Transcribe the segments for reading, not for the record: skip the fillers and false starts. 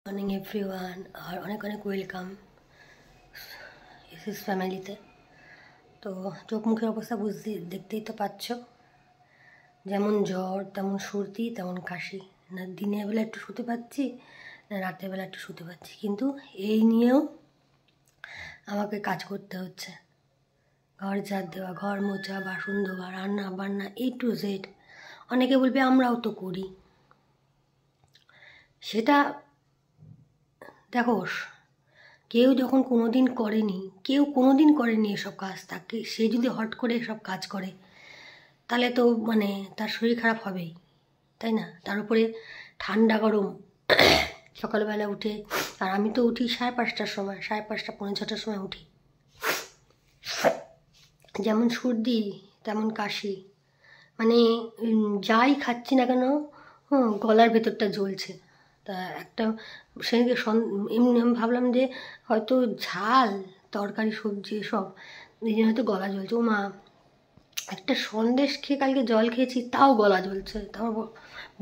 Morning everyone, আর অনেক অনেক welcome SS ফ্যামিলিতে। তো চোখ মুখের অবস্থা দেখতেই তো পাচ্ছ, যেমন জ্বর তেমন সর্দি তেমন কাশি। না দিনের বেলা একটু শুতে পাচ্ছি, না রাতের বেলা একটু শুতে পাচ্ছি, কিন্তু এই নিয়েও আমাকে কাজ করতে হচ্ছে। ঘর ঝাড় দেওয়া, ঘর মোছা, বাসন ধোয়া, রান্না বান্না, A to Z। অনেকে বলবে আমরাও তো করি। সেটা দেখো, কেউ যখন কোনোদিন করেনি এসব কাজ, তাকে সে যদি হট করে এসব কাজ করে তাহলে তো তার শরীর খারাপ হবেই, তাই না? তার উপরে ঠান্ডা গরম, সকালবেলা উঠে, আর আমি তো উঠি 5:30টার সময়, 5:30 পৌনে 6টার সময় উঠি। যেমন সর্দি তেমন কাশি, যাই খাচ্ছি না কেন গলার ভেতরটা জ্বলছে। তা একটা সেদিকে এমনি আমি ভাবলাম যে হয়তো ঝাল তরকারি সবজি সব এই জন্য হয়তো গলা জ্বলছে। ও মা, একটা সন্দেশ খেয়ে কালকে জল খেয়েছি, তাও গলা জ্বলছে। তারপর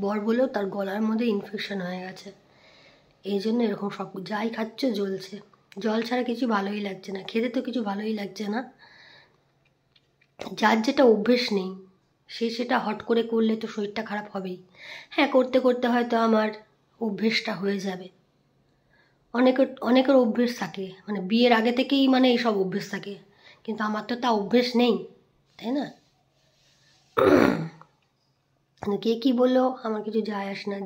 বর বলেও তার গলার মধ্যে ইনফেকশন হয়ে গেছে। এই জন্য এরকম সব যাই খাচ্ছ জ্বলছে। জল ছাড়া কিছু ভালোই লাগছে না, খেতে তো কিছু ভালোই লাগছে না। যার যেটা অভ্যেস নেই সেটা হট করে করলে তো শরীরটা খারাপ হবেই। হ্যাঁ, করতে করতে হয়তো আমার অভ্যেসটা হয়ে যাবে। অনেকের অভ্যেস থাকে, বিয়ের আগে থেকেই এইসব অভ্যেস থাকে, কিন্তু আমার তো তা অভ্যেস নেই, তাই না? কে কী বললো আমার কিছু যায় আসে না।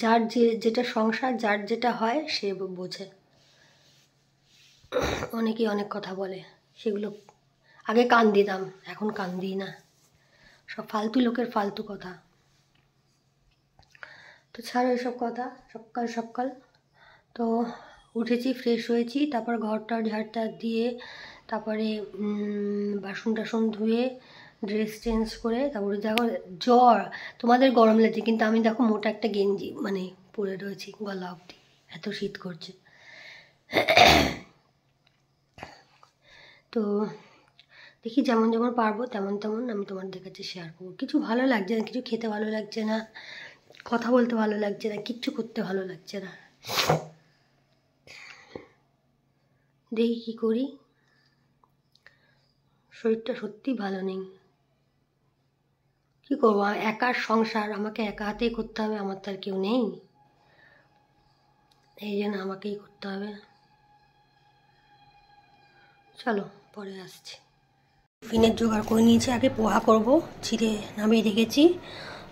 যার যেটা সংসার, যার যেটা হয় সে বোঝে। অনেকেই অনেক কথা বলে, সেগুলো আগে কান দিতাম, এখন কান দিই না। সব ফালতু লোকের ফালতু কথা। তো ছাড়ো এসব কথা। সকাল তো উঠেছি, ফ্রেশ হয়েছি, তারপর ঘরটা ঝাড়টা দিয়ে, তারপরে বাসন টাসন ধুয়ে, ড্রেস চেঞ্জ করে, তারপরে দেখো জ্বর, তোমাদের গরম লাগছে, কিন্তু আমি দেখো মোটা একটা গেঞ্জি পরে রয়েছি গলা অবধি, এত শীত করছে। তো দেখি যেমন পারবো তেমন আমি তোমাদের কাছে শেয়ার করবো। কিছু ভালো লাগছে না, কিছু খেতে ভালো লাগছে না, কথা বলতে ভালো লাগছে না, কিচ্ছু করতে ভালো লাগছে না। দেখি কী করি, শরীরটা সত্যি ভালো নেই। কী করবো, একার সংসার, আমাকে একা হাতেই করতে হবে, আমার তো আর কেউ নেই, এই জন্য আমাকেই করতে হবে। চলো পরে আসছি। টিফিনের জোগাড় করে নিয়েছি, আগে পোহা করব। চিড়ে নামিয়ে রেখেছি,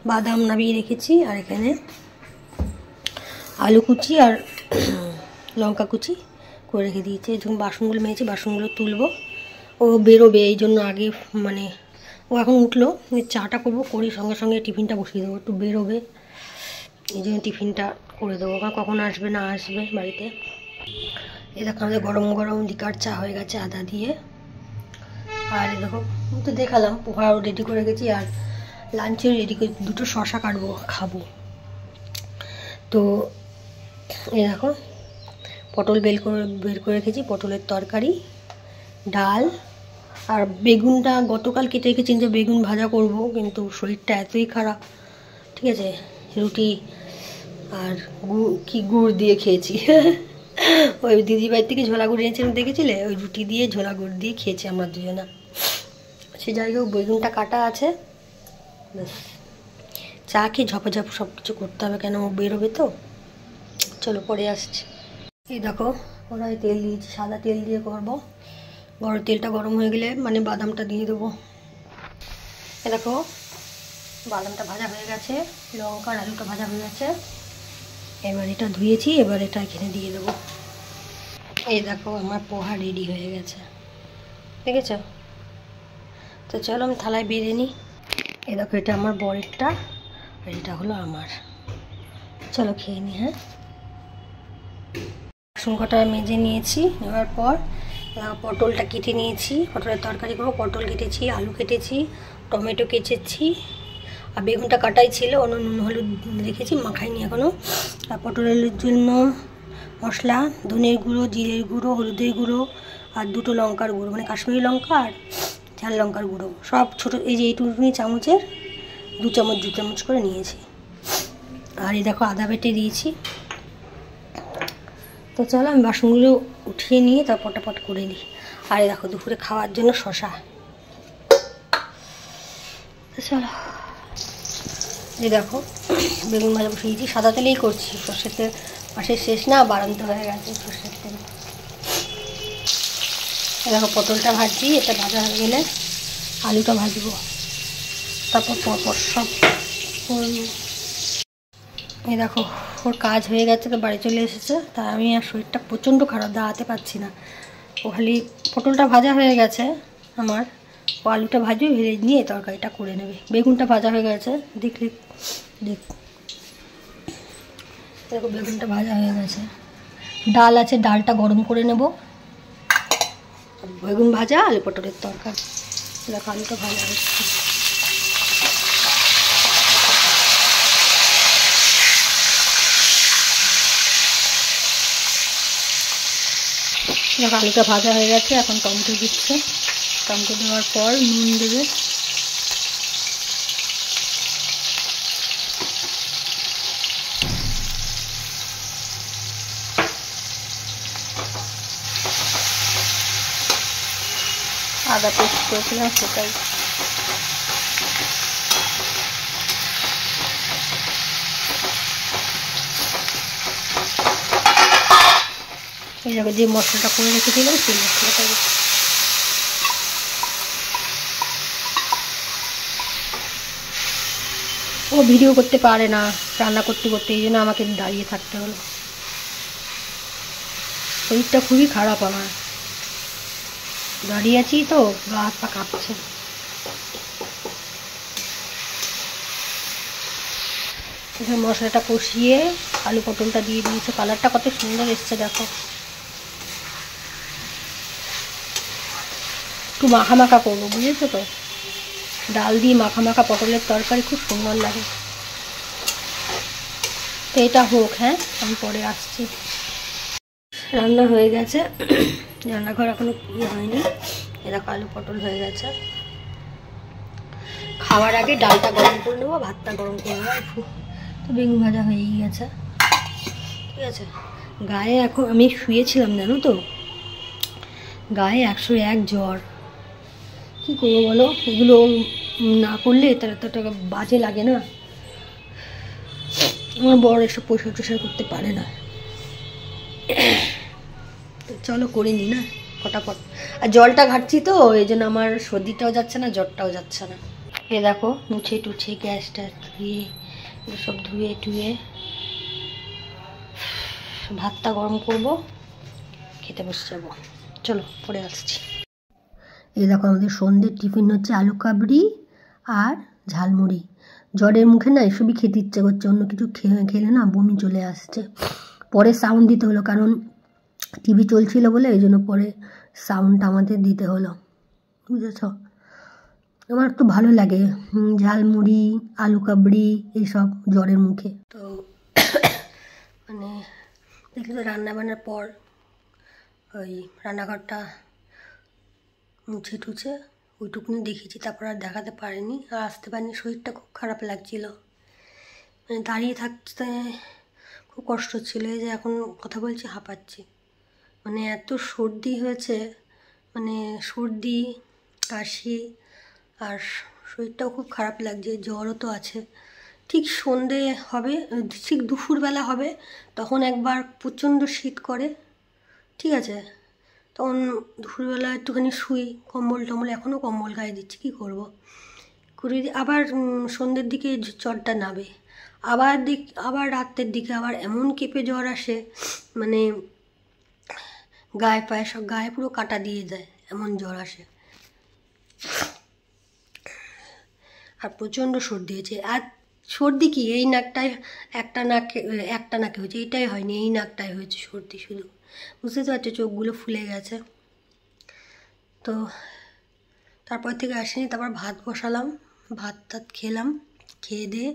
বাদাম নামিয়ে রেখেছি, আর এখানে আলু কুচি আর লঙ্কা কুচি করে রেখে দিয়েছি। যখন বাসনগুলো মেয়েছি, বাসনগুলো তুলবো, ও বেরোবে, এই জন্য আগে ও এখন উঠলো, চাটা করবো, করি সঙ্গে সঙ্গে টিফিনটা বসিয়ে দেবো। একটু বেরোবে, এই জন্য টিফিনটা করে দেবো, কখন আসবে না আসবে বাড়িতে। এই দেখো আমাদের গরম গরম লিকার চা হয়ে গেছে আদা দিয়ে। আর এই দেখো তো দেখালাম, পোহাও রেডি করে গেছি, আর লাঞ্চেও রেডি করে, দুটো শশা কাটবো, খাবো। তো এই দেখো পটল বের করে রেখেছি, পটলের তরকারি, ডাল, আর বেগুনটা গতকাল কেটে রেখেছি যে বেগুন ভাজা করব, কিন্তু শরীরটা এতই খারাপ, ঠিক আছে, রুটি আর গুড় দিয়ে খেয়েছি। ওই দিদিবাড়ির থেকে ঝোলা গুড় এনেছিলাম, দেখেছিলে? ওই রুটি দিয়ে ঝোলা গুড় দিয়ে খেয়েছি আমরা দুজনা। সে যাই হোক, বেগুনটা কাটা আছে, ব্যাস চা খেয়ে ঝপাঝপ সব কিছু করতে হবে, কেন ও বেরোবে তো। চলো পরে আসছি। এই দেখো ওরাই তেল দিয়েছি, সাদা তেল দিয়ে করবো। তেলটা গরম হয়ে গেলে বাদামটা দিয়ে দেবো। এ দেখো বাদামটা ভাজা হয়ে গেছে, লঙ্কা আর আলুটা ভাজা হয়ে গেছে। এবার এটা ধুয়েছি, এবার এটা এখানে দিয়ে দেবো। এই দেখো আমার পোহা রেডি হয়ে গেছে, দেখেছ? তো চলো আমি থালায় বেড়ে নিই। এই দেখো এটা আমার বরেরটা, আর এটা হলো আমার। চলো খেয়ে নিই। হ্যাঁ, বাসন কটা মেজে নিয়েছি, নেওয়ার পর পটলটা কেটে নিয়েছি, পটলের তরকারি করবো। পটল কেটেছি, আলু কেটেছি, টমেটো কেটেছি, আর বেগুনটা কাটাই ছিল, অন্য নুন হলুদ রেখেছি, মাখাইনি এখনও। আর পটলের জন্য মশলা, ধনের গুঁড়ো, জিরের গুঁড়ো, হলুদের গুঁড়ো, আর দুটো লঙ্কার গুঁড়ো, কাশ্মীরি লঙ্কা আর ঝাল লঙ্কার গুঁড়ো, সব ছোটো, এই যে এইটুকুনি চামচের 2 চামচ করে নিয়েছি। আর এই দেখো আদা বেটে দিয়েছি, তো চলো আমি বাসনগুলো উঠিয়ে নিয়ে তারপর পটাপট করে নিই। আর দেখো দুপুরে খাওয়ার জন্য শশা। তো চলো, এই দেখো বেগুন ভাজা বসিয়েছি, সাদা তেলেই করছি, সর্ষের তেল মাসের শেষ না, বাড়ন্ত হয়ে গেছে সর্ষের তেল। দেখো পটলটা ভাজছি, এটা ভাজা হয়ে গেলে আলুটা ভাজবো, তারপর পরপর সব। এই দেখো ওর কাজ হয়ে গেছে, তো বাড়ি চলে এসেছে। তা আমি আর শরীরটা প্রচণ্ড খারাপ, দাঁড়াতে পারছি না। ও খালি পটলটা ভাজা হয়ে গেছে আমার, ও আলুটা ভাজবে, ভেজে নিয়ে তরকারিটা করে নেবে। বেগুনটা ভাজা হয়ে গেছে, দেখো বেগুনটা ভাজা হয়ে গেছে। ডাল আছে, ডালটা গরম করে নেব। বেগুন ভাজা, আলু পটলের তরকারি। দেখো আলুটা ভাজা হচ্ছে। দেখো আলুটা ভাজা হয়ে গেছে, এখন টমেটো দিচ্ছে। টমেটো দেওয়ার পর নুন দেবে। আদা পেস্ট করেছিলাম সেটাই। এই দেখো যে মশলাটা করে রেখেছিলাম সেই মশলাটা। ও ভিডিও করতে পারে না রান্না করতে করতে, এই জন্য আমাকে দাঁড়িয়ে থাকতে হলো। শরীরটা খুবই খারাপ আমার, দাঁড়িয়ে আছি তো, গা হাত পা কাঁপছে। মশলাটা কষিয়ে আলু পটলটা দিয়ে দিয়েছে, কালারটা কত সুন্দর এসছে দেখো। একটু মাখা মাখা করবো, বুঝেছো তো, ডাল দিয়ে মাখা মাখা পটলের তরকারি খুব সুন্দর লাগে। তো এটা হোক, হ্যাঁ আমি পরে আসছি। রান্না হয়ে গেছে, রান্নাঘর এখনো ইয়ে হয়নি। এরকম আলু পটল হয়ে গেছে। খাওয়ার আগে ডালটা গরম করে নেবো, ভাতটা গরম করে নেবো। তো বেগুন ভাজা হয়েই গেছে, ঠিক আছে। গায়ে এখন আমি শুয়েছিলাম জানো তো, গায়ে 101 জ্বর। কী করবো বলো, এগুলো না করলে তার এতটা বাজে লাগে না। আমার বড় এসব পরিষ্কার টরিষ্কার করতে পারে না। চলো করে নি না ফটাফট। আর জলটা ঘাটছি তো, এই জন্য আমার সর্দিটাও যাচ্ছে না, জ্বরটাও যাচ্ছে না। এ দেখো মুছে টুছে গ্যাসটা ধুয়ে সব ধুয়ে টুয়ে ভাতটা গরম করব, খেতে বসে যাবো। চলো পরে আসছি। এই দেখো আমাদের সন্ধ্যের টিফিন হচ্ছে আলু কাবড়ি আর ঝালমুড়ি। জ্বরের মুখে না এসবই খেতে ইচ্ছে করছে, অন্য কিছু খেলে না বমি চলে আসছে। পরে সাউন্ড দিতে হলো, কারণ টিভি চলছিল বলে, এই জন্য পরে সাউন্ডটা আমাদের দিতে হলো, বুঝেছ। আমার একটু ভালো লাগে ঝালমুড়ি আলু কাবড়ি এইসব জ্বরের মুখে। তো মানে দেখি তো রান্নাবান্নার পর ওই রান্নাঘরটা মুছে টুছে ওইটুকুনি দেখেছি, তারপর আর দেখাতে পারিনি, আর আসতে পারিনি। শরীরটা খুব খারাপ লাগছিল, মানে দাঁড়িয়ে থাকতে খুব কষ্ট ছিল। এই যে এখন কথা বলছি হাঁপাচ্ছি, মানে এত সর্দি হয়েছে, মানে সর্দি কাশি, আর শরীরটাও খুব খারাপ লাগছে, জ্বরও তো আছে। ঠিক সন্ধে হবে, ঠিক দুপুরবেলা হবে, তখন একবার প্রচণ্ড শীত করে, ঠিক আছে। তখন দুপুরবেলা একটুখানি শুই, কম্বল টম্বল, এখনও কম্বল গায়ে দিচ্ছি, কী করবো করে। আবার সন্ধ্যের দিকে জ্বরটা নাবে, আবার রাতের দিকে আবার এমন কেঁপে জ্বর আসে, মানে গায়ে পায়ে সব গায়ে পুরো কাটা দিয়ে যায়, এমন জ্বর আসে। আর প্রচণ্ড সর্দি হয়েছে। আর সর্দি কি এই নাকটায়, একটা নাকে হয়েছে, এইটাই হয়নি, এই নাকটায় হয়েছে সর্দি শুধু, বুঝতে তো পারছো, চোখগুলো ফুলে গেছে। তো তারপর থেকে আসিনি, তারপর ভাত বসালাম, ভাত টাত খেলাম, খেয়ে দিয়ে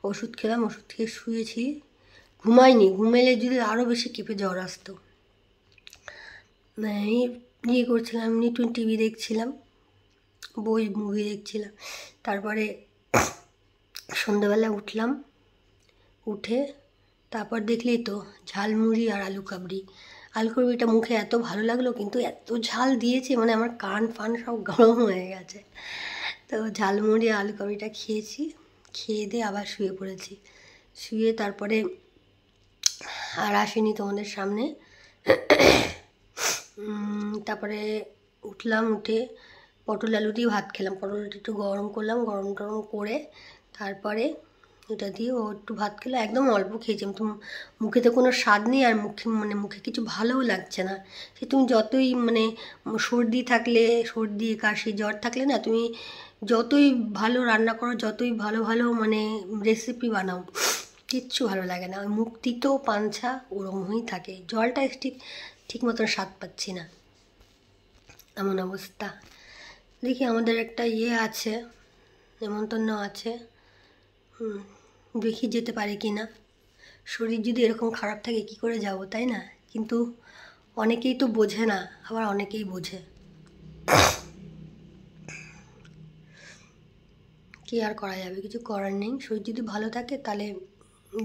ওষুধ খেলাম, ওষুধ খেয়ে শুয়েছি, ঘুমাইনি। ঘুমেলে যদি আরও বেশি কেঁপে জ্বর আসতো। এই ইয়ে করছিলাম, এমনি একটু টিভি দেখছিলাম, মুভি দেখছিলাম। তারপরে সন্ধ্যেবেলা উঠলাম, উঠে তারপর দেখলেই তো ঝালমুড়ি আর আলু কাবড়ি। আলু কাবড়িটা মুখে এত ভালো লাগলো, কিন্তু এত ঝাল দিয়েছে মানে আমার কান ফান সব গরম হয়ে গেছে। তো ঝালমুড়ি আলু কাবড়িটা খেয়েছি, খেয়ে দিয়ে আবার শুয়ে পড়েছি। শুয়ে তারপরে আর আসিনি তোমাদের সামনে। তারপরে উঠলাম, উঠে পটল আলু দিয়ে ভাত খেলাম। পটলটা একটু গরম করলাম, গরম টরম করে তারপরে ওটা দিয়ে ও একটু ভাত খেলো। একদম অল্প খেয়েছি, তো মুখেতে কোনো স্বাদ নেই, আর মুখে কিছু ভালোও লাগছে না। সে তুমি যতই সর্দি থাকলে, সর্দি কাশি জ্বর থাকলে না, তুমি যতই ভালো রান্না করো, যতই ভালো ভালো রেসিপি বানাও, কিচ্ছু ভালো লাগে না। ওই মুখ তিতো পাঞ্ছা ওরকমই থাকে। জলটা ঠিক মতন স্বাদ পাচ্ছি না, এমন অবস্থা। দেখি আমাদের একটা আছে, নেমন্তন্ন আছে, দেখি যেতে পারি কি না। শরীর যদি এরকম খারাপ থাকে কি করে যাব, তাই না? কিন্তু অনেকেই তো বোঝে না, আবার অনেকেই বোঝে। কি আর করা যাবে, কিছু করার নেই। শরীর যদি ভালো থাকে তাহলে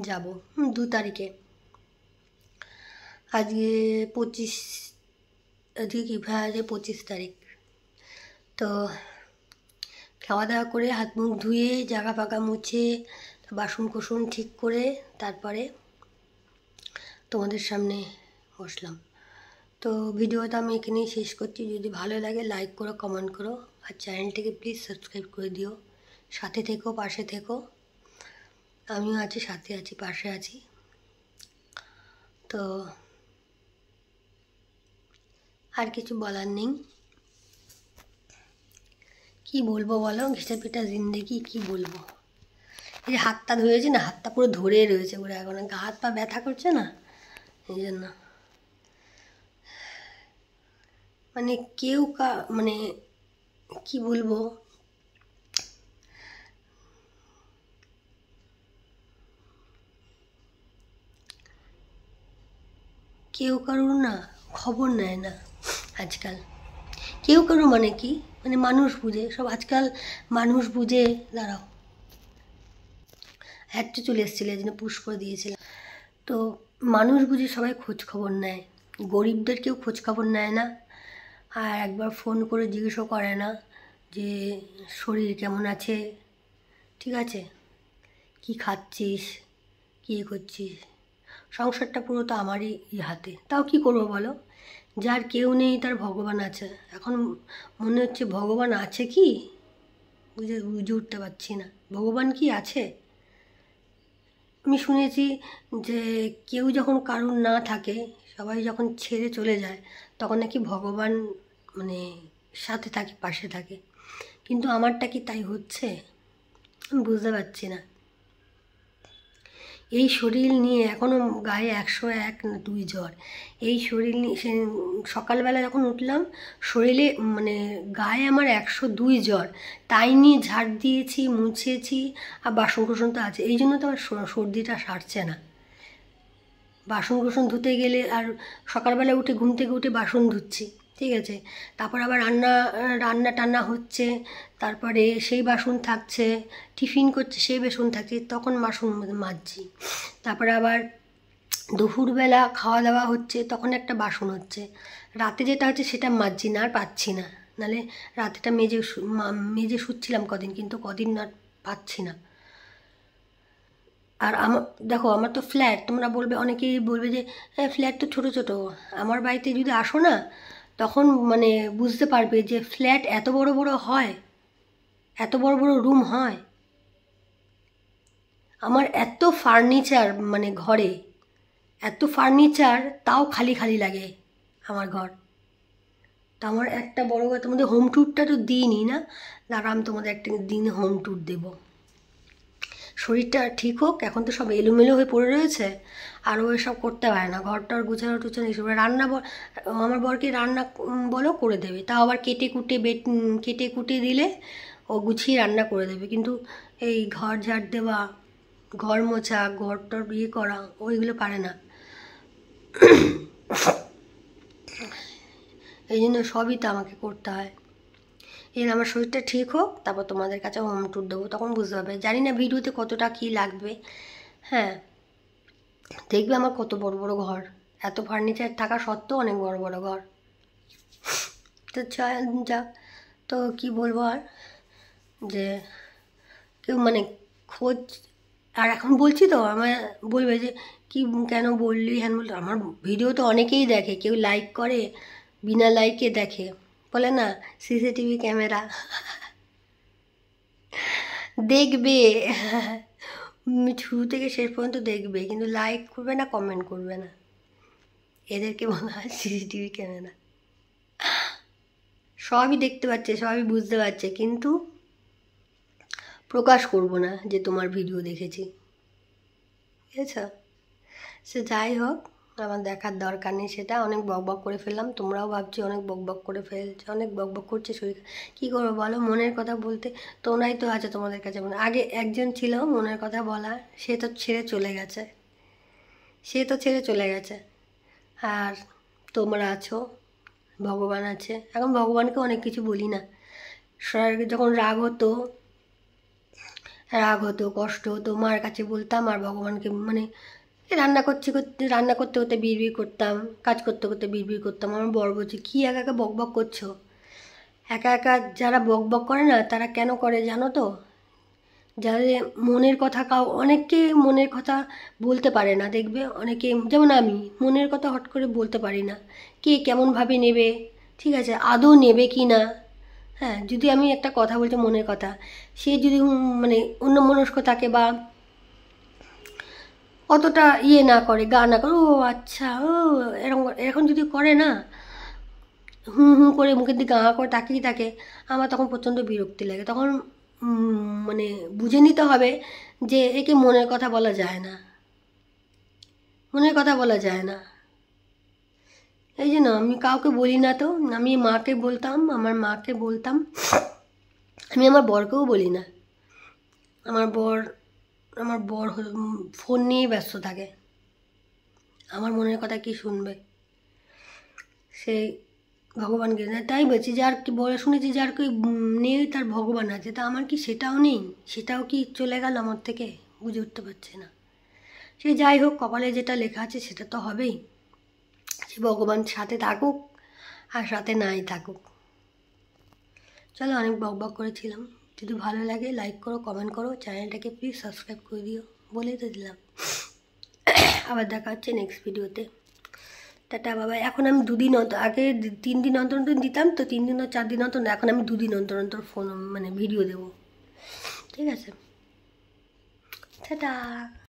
যাব। 2 তারিখে, আজকে 25, আজকে কি আজকে 25 তারিখ। তো খাওয়া দাওয়া করে হাত মুখ ধুয়ে জায়গা ফাঁকা মুছে বাসন কোসন ঠিক করে তারপরে তোমাদের সামনে বসলাম। তো ভিডিওটা আমি এখানেই শেষ করছি। যদি ভালো লাগে লাইক করো, কমেন্ট করো, আর চ্যানেলটিকে প্লিজ সাবস্ক্রাইব করে দিও। সাথে থেকো, পাশে থেকো। আমিও আছি, সাথে আছি, পাশে আছি। তো আর কিছু বলার নেই। কি বলবো বলো, ঘিসা পিটা জিন্দেগি, কি বলবো। এই যে হাতটা ধরেছি না, হাতটা পুরো ধরে রয়েছে পুরো, এখন হাত পা ব্যথা করছে না, এই জন্য কেউ কি বলবো, কেউ কারোর না খবর নেয় না আজকাল। কেউ কারো কি মানুষ বুঝে সব আজকাল, মানুষ বুঝে। দাঁড়াও, হ্যাটটা চলে এসেছিল, এই জন্য পুশ করে দিয়েছিলাম। তো মানুষ বুঝে সবাই খোঁজ খবর নেয়, গরিবদের কেউ খোঁজ খবর নেয় না। আর একবার ফোন করে জিজ্ঞেসও করে না যে শরীর কেমন আছে, ঠিক আছে, কি খাচ্ছিস, কী করছিস। সংসারটা পুরো তো আমারই হাতে। তাও কি করবো বলো, যার কেউ নেই তার ভগবান আছে। এখন মনে হচ্ছে ভগবান আছে কি, বুঝে উঠতে পারছি না, ভগবান কি আছে। আমি শুনেছি যে কেউ যখন কারুর না থাকে, সবাই যখন ছেড়ে চলে যায়, তখন নাকি ভগবান সাথে থাকে, পাশে থাকে। কিন্তু আমারটা কি তাই হচ্ছে, আমি বুঝতে পারছি না। এই শরীর নিয়ে এখনও গায়ে 101 না 2 জ্বর। এই শরীর নিয়ে সকালবেলা যখন উঠলাম, শরীরে গায়ে আমার 102 জ্বর। তাই নিয়ে ঝাড় দিয়েছি, মুছেছি, আর বাসন কোসন তো আছে। এই জন্য তো আমার সর্দিটা সারছে না। বাসন কোসন ধুতে গেলে, আর সকালবেলা উঠে ঘুম থেকে উঠে বাসন ধুচ্ছি, ঠিক আছে, তারপর আবার রান্না টান্না হচ্ছে, তারপরে সেই বাসন থাকছে, টিফিন করছে সেই বাসন থাকছে, তখন বাসন মাজছি। তারপরে আবার দুপুরবেলা খাওয়া দাওয়া হচ্ছে, তখন একটা বাসন হচ্ছে। রাতে যেটা হচ্ছে সেটা মাজছি না, আর পাচ্ছি না। নাহলে রাতেটা মেজে শুচ্ছিলাম কদিন, কিন্তু কদিন আর পাচ্ছি না। আর দেখো, আমার তো ফ্ল্যাট, তোমরা বলবে, অনেকেই বলবে যে হ্যাঁ ফ্ল্যাট তো ছোটো ছোটো। আমার বাড়িতে যদি আসো না, তখন বুঝতে পারবে যে ফ্ল্যাট এত বড় বড় হয়, এত বড় বড় রুম হয়। আমার এত ফার্নিচার, ঘরে এত ফার্নিচার, তাও খালি খালি লাগে আমার ঘর। তা আমার একটা বড় কথা, তোমাদের হোম ট্যুরটা তো দিইনি না, দাঁড়া আমি তোমাদের একটা দিন হোম ট্যুর দেবো। শরীরটা ঠিক হোক, এখন তো সব এলোমেলো হয়ে পড়ে রয়েছে, আর ও এসব করতে পারে না, ঘরটার গুছানো টুছানো এসব। আমার বরকে রান্না বলো করে দেবে, তাও আবার কেটে কুটে দিলে ও গুছিয়ে রান্না করে দেবে। কিন্তু এই ঘর ঝাড় দেওয়া, ঘর মোছা, ঘরটার করা, ওইগুলো পারে না। এই জন্য সবই তো আমাকে করতে হয়। আমার শরীরটা ঠিক হোক, তারপর তোমাদের কাছে হোম ট্যুর দেবো, তখন বুঝতে পারবে। জানি না ভিডিওতে কতটা কী লাগবে, হ্যাঁ। দেখবে আমার কত বড় বড় ঘর, এত ফার্নিচার থাকা সত্ত্বেও অনেক বড় বড় ঘর। তো যা, তো কি বলবো আর, যে কেউ মানে খোঁজ, আর এখন বলছি তো আমায় বলবে যে কি কেন বললি হ্যান বলতো। আমার ভিডিও তো অনেকেই দেখে, কেউ লাইক করে, বিনা লাইকে দেখে, বলে না সিসিটিভি ক্যামেরা। দেখবে শুরু থেকে শেষ পর্যন্ত দেখবে, কিন্তু লাইক করবে না, কমেন্ট করবে না। এদেরকে বলা হয় সিসিটিভি ক্যামেরা। সবই দেখতে পাচ্ছে, সবই বুঝতে পারছে, কিন্তু প্রকাশ করব না যে তোমার ভিডিও দেখেছি, ঠিক আছে? সে যাই হোক, আমার দেখার দরকার নেই সেটা। অনেক বকবক করে ফেললাম, তোমরাও ভাবছি অনেক বকবক করে ফেলছে, অনেক বকবক করছে শরীর। কী করবো বলো, মনের কথা বলতে তোমরাই তো আছে, তোমাদের কাছে আগে একজন ছিল মনের কথা বলা, সে তো ছেড়ে চলে গেছে, আর তোমরা আছো, ভগবান আছে। এখন ভগবানকে অনেক কিছু বলি না, যখন রাগ হতো কষ্ট হতো, মার কাছে বলতাম, আর ভগবানকে মানে রান্না করতে করতে বিড়বিড় করতাম, কাজ করতে করতে বিড়বিড় করতাম। আমার বর বলছে কী একা একা বকবক করছো। একা একা যারা বকবক করে না, তারা কেন করে জানো তো? যাদের মনের কথা, অনেকে মনের কথা বলতে পারে না, দেখবে অনেকে, যেমন আমি মনের কথা হট করে বলতে পারি না, কে কেমনভাবে নেবে, ঠিক আছে, আদৌ নেবে কি না। হ্যাঁ, যদি আমি একটা কথা বলছি মনের কথা, সে যদি মানে অন্যমনস্ক থাকে বা অতটা না করে, গা না করে, ও আচ্ছা ও এরকম এরকম যদি করে না, হুম হুম করে মুখের দিকে গা করে তাকিয়ে থাকে, আমার তখন প্রচণ্ড বিরক্তি লাগে। তখন মানে বুঝে নিতে হবে যে একে মনের কথা বলা যায় না, মনের কথা বলা যায় না। এই জন্য আমি কাউকে বলি না। তো আমি মাকে বলতাম, আমার মাকে বলতাম, আমি আমার বরকেও বলি না। আমার বর ফোন নিয়েই ব্যস্ত থাকে, আমার মনের কথা কি শুনবে, সেই ভগবানকে না। তাই বলছি, যার কি বলে শুনেছি, যার কি নেই তার ভগবান আছে, তা আমার কি সেটাও নেই? সেটাও কি চলে গেল আমার থেকে? বুঝে উঠতে পারছে না। সে যাই হোক, কপালে যেটা লেখা আছে সেটা তো হবেই, সে ভগবান সাথে থাকুক আর সাথে নাই থাকুক। চলো, অনেক বকবক করেছিলাম। যদি ভালো লাগে লাইক করো, কমেন্ট করো, চ্যানেলটাকে প্লিজ সাবস্ক্রাইব করে দিও, বলেই তো দিলাম। আবার দেখা হচ্ছে নেক্সট ভিডিওতে। টাটা বাবা। এখন আমি দুদিন আগে 3 দিন অন্তর অন্তর দিতাম, তো 3 দিন 4 দিন অন্তর, এখন আমি 2 দিন অন্তর অন্তর ফোন মানে ভিডিও দেবো, ঠিক আছে? টাটা।